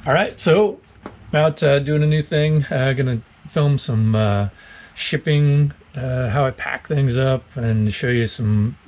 All right, so about doing a new thing. Gonna film some shipping, how I pack things up, and show you some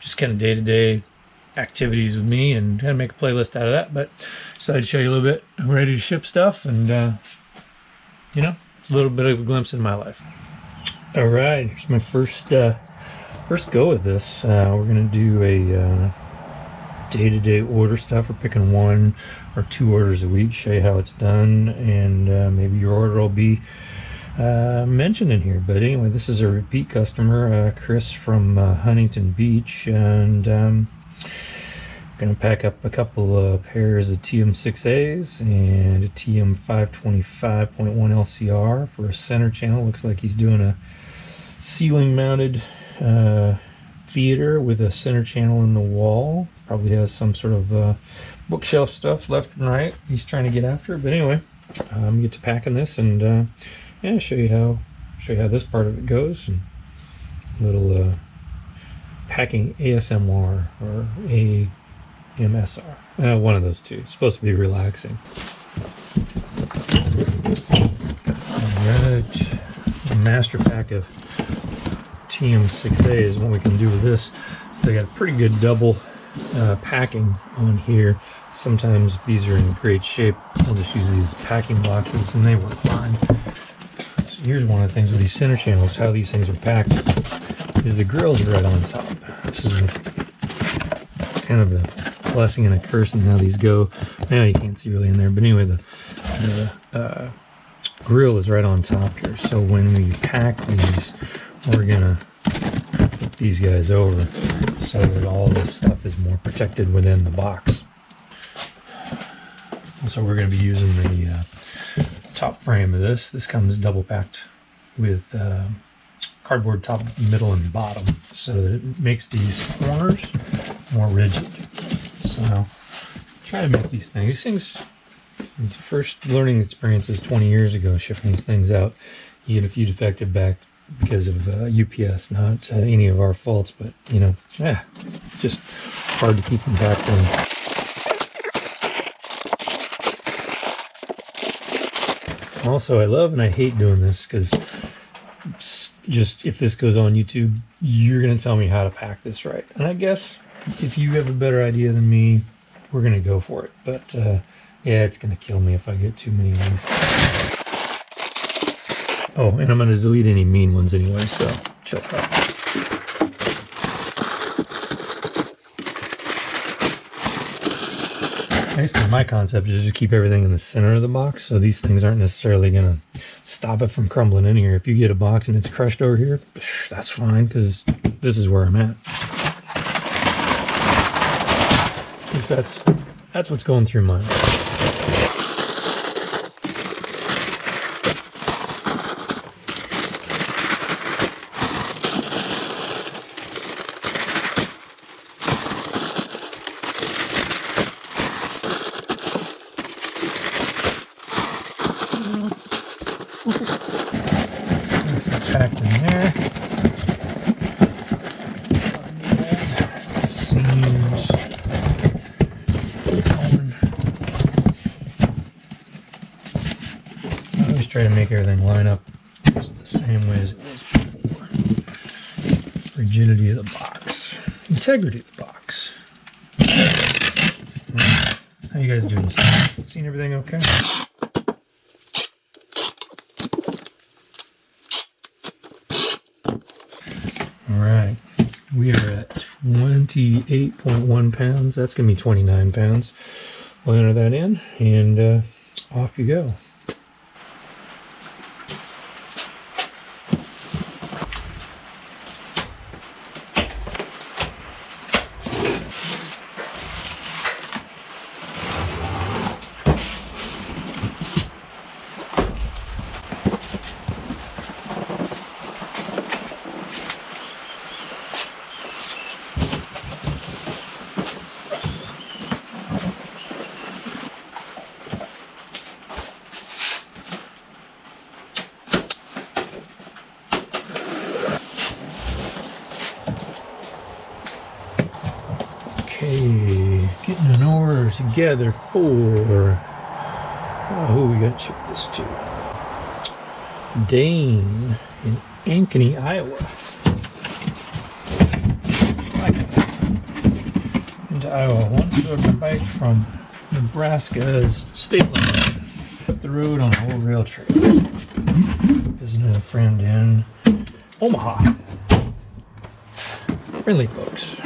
just kind of day-to-day activities with me, and kind of make a playlist out of that. But decided to show you a little bit. I'm ready to ship stuff, and you know, a little bit of a glimpse into my life. All right, here's my first go with this. We're gonna do a day-to-day order stuff. We're picking 1 or 2 orders a week, show you how it's done, and maybe your order will be mentioned in here. But anyway, this is a repeat customer, Chris from Huntington Beach, and gonna pack up a couple of pairs of TM6As and a TM525.1 LCR for a center channel. Looks like he's doing a ceiling mounted theater with a center channel in the wall. Probably has some sort of bookshelf stuff left and right he's trying to get after. But anyway, get to packing this, and yeah, show you how this part of it goes, and a little packing ASMR or AMSR, one of those two. It's supposed to be relaxing. All right, a master pack of TM6As. What we can do with this is they got a pretty good double packing on here. Sometimes if these are in great shape, I'll just use these packing boxes and they work fine. So here's one of the things with these center channels, how these things are packed, is the grill's right on top. This is kind of a blessing and a curse in how these go. Now you can't see really in there, but anyway, the grill is right on top here. So when we pack these, we're gonna put these guys over so that all this stuff is more protected within the box. So we're going to be using the top frame of this. This comes double packed with cardboard top, middle, and bottom, so that it makes these corners more rigid. So try to make these things. First learning experiences 20 years ago, shipping these things out. You get a few defective back because of UPS, not any of our faults, but you know, just hard to keep them packed in. Also, I love and I hate doing this, because just if this goes on YouTube, you're going to tell me how to pack this right. And I guess if you have a better idea than me, we're going to go for it. But yeah, it's going to kill me if I get too many of these. Oh, and I'm going to delete any mean ones anyway, so chill out. Basically, my concept is just keep everything in the center of the box, so these things aren't necessarily going to stop it from crumbling in here. If you get a box and it's crushed over here, that's fine, because this is where I'm at. Because that's what's going through mine. Packed in there. Seams. I always try to make everything line up just the same way as it was before. Rigidity of the box. Integrity of the box. How you guys doing? Seeing everything okay? Alright, we are at 28.1 pounds. That's going to be 29 pounds. We'll enter that in, and off you go. Okay, getting an order together for who are we going to ship this to? Dane in Ankeny, Iowa. Into Iowa. Once rode my bike from Nebraska's state line up the road on an old rail trail. Visiting a friend in Omaha. Friendly folks.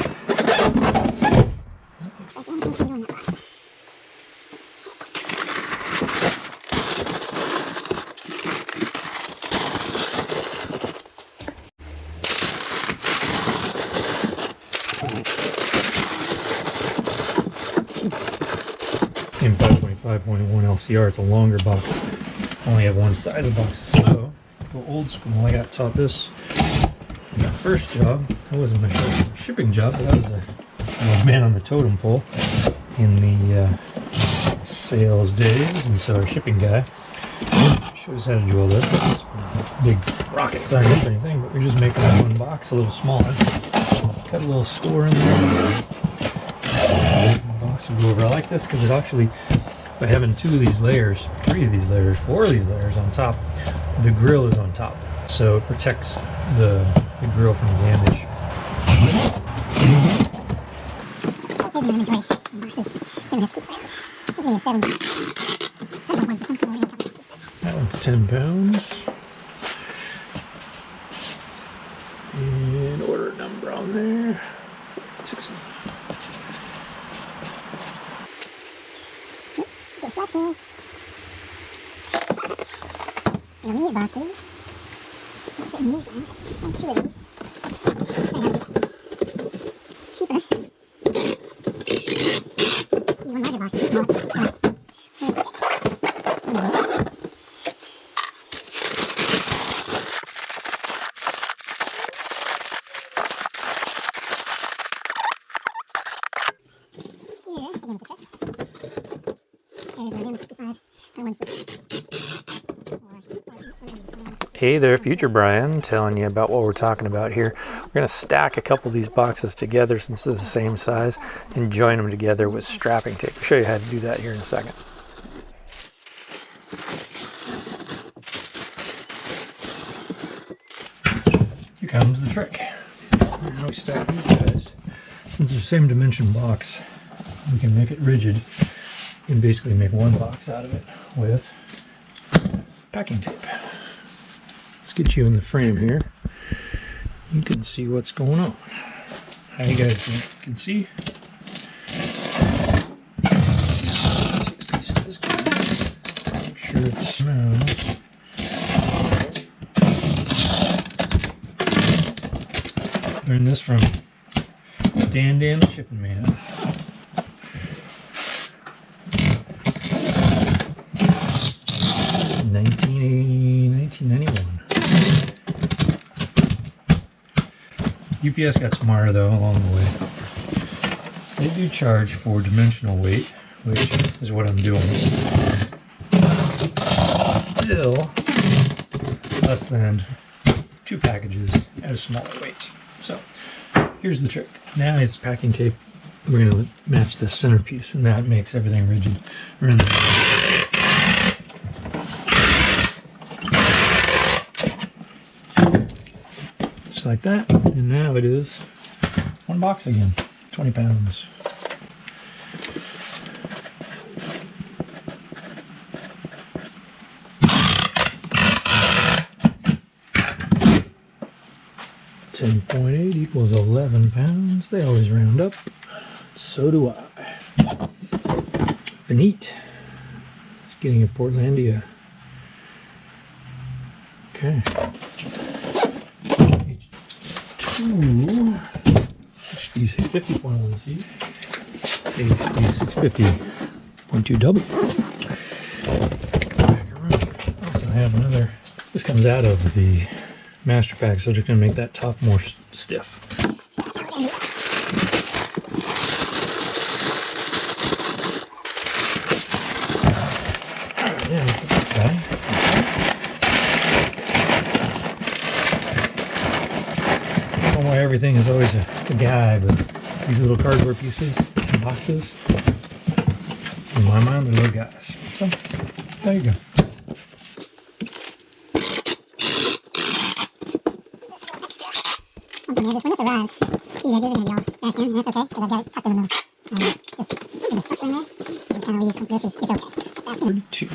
In 5.5.1 LCR, it's a longer box. I only have one size of box, so go old school. I got taught this in my first job. That wasn't my first shipping job, but that was a man on the totem pole in the sales days, and so our shipping guy showed us how to do all this. It's not big rocket science or anything, but we're just making that one box a little smaller. Cut a little score in there. Box will go over. I like this because it actually, by having 2 of these layers, 3 of these layers, 4 of these layers on top, the grill is on top, so it protects the grill from damage. That one's 10 pounds. And order number on there. 6. In these boxes, in these guys, and 2 of these. It's cheaper. Even larger boxes, smaller. So, here, again, it's a trick. There's one in 55, or 160. Hey there, Future Brian, telling you about what we're talking about here. We're going to stack a couple of these boxes together since they're the same size and join them together with strapping tape. I'll show you how to do that here in a second. Here comes the trick. Now we stack these guys. Since they're the same dimension box, we can make it rigid and basically make one box out of it with packing tape. Get you in the frame here. You can see what's going on. How you guys can see? Make sure it's learned this from Dan the shipping man. In 1991. UPS got smarter though along the way. They do charge for dimensional weight, which is what I'm doing. Still less than 2 packages at a smaller weight. So here's the trick. Now it's packing tape. We're going to match the centerpiece, and that makes everything rigid around the like that, and now it is one box again, 20 pounds. $10.8 equals 11 pounds. They always round up. So do I. Finite. It's getting a Portlandia. Okay. HD 650.1C, HD 650.2W. Also have another. This comes out of the master pack, so just gonna make that top more stiff. Alright, yeah, put this guy. Why everything is always a guy, but these little cardboard pieces and boxes, in my mind, they're little guys. So, There you go. One thing here, just when this arrives, these edges are going to be all bashed in, and that's okay, because I've got it tucked in the middle. Just put the structure in there, just kind of leave, it's okay. That's gonna 32.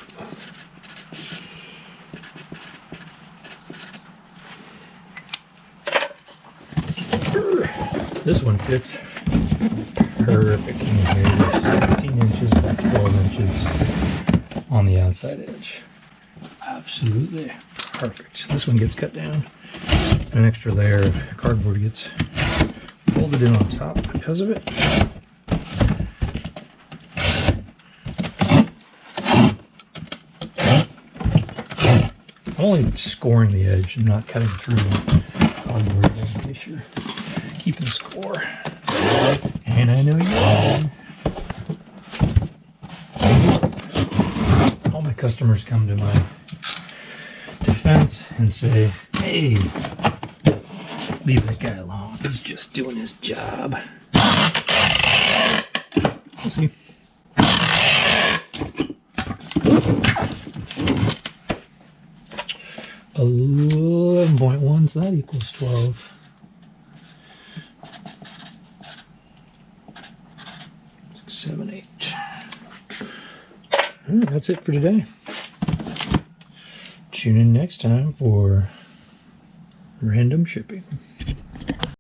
This one fits perfect in here. 16 inches by 12 inches on the outside edge. Absolutely perfect. This one gets cut down. An extra layer of cardboard gets folded in on top because of it. I'm only scoring the edge and not cutting through the cardboard in case you're keeping score. And I know you are. All my customers come to my defense and say, hey, leave that guy alone. He's just doing his job. We'll see. 11.1, so that equals 12. 6, 7, 8. All right, that's it for today. Tune in next time for random shipping.